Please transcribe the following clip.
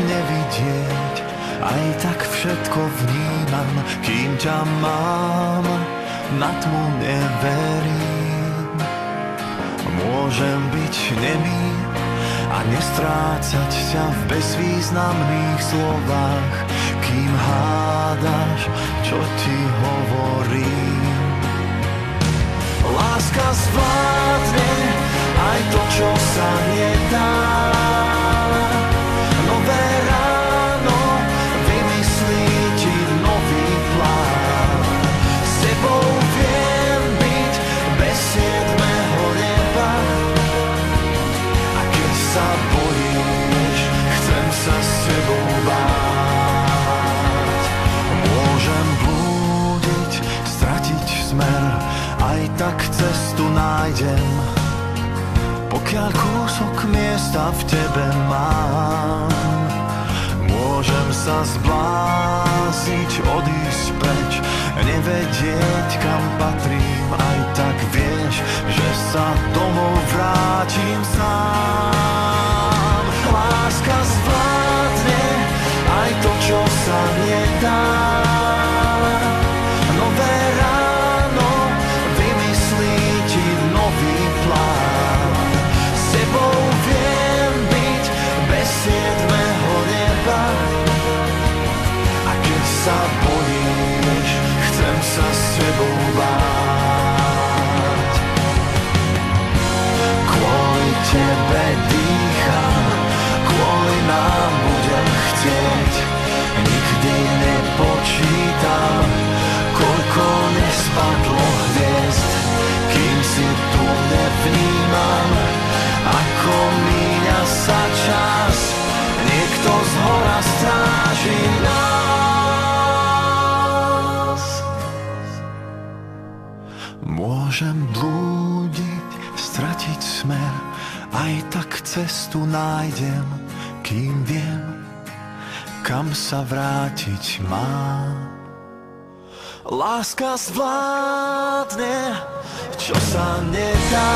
nevidieť, aj tak všetko vnímam, kým ťa mám, na tmu neverím. Môžem byť nemý a nestrácať ťa v bezvýznamných slovách, kým hádaš, čo ti hovorím. Láska zvládne aj to, čo sa nedá. Nové ráno vymyslí ti nový plán. S tebou viem byť bez siedmeho neba. A keď sa bojíš, chcem sa s tebou báť. Môžem blúdiť, stratiť smer, aj tak cestu nájdem, pokiaľ kúsok miesta v tebe mám. Môžem sa zbláziť, odísť preč, nevedieť, kam patrím, aj tak vieš, že sa domov vrátim sám. Láska zvládne aj to, čo sa nedá. Nové ráno vymyslí ti nový plán. S tebou viem byť bez siedmeho neba. A keď sa bojíš, chcem sa s tebou báť. Kvôli tebe dýcham, kvôli nám budem chcieť. Nikdy nepočítam, koľko nespadlo hviezd, kým si tu nevnímam, ako míňa sa čas. Niekto zhora stráži nás. Môžem blúdiť, stratiť smer, aj tak cestu nájdem, kým viem, kam sa vrátiť mám. Láska zvládne, čo sa nedá.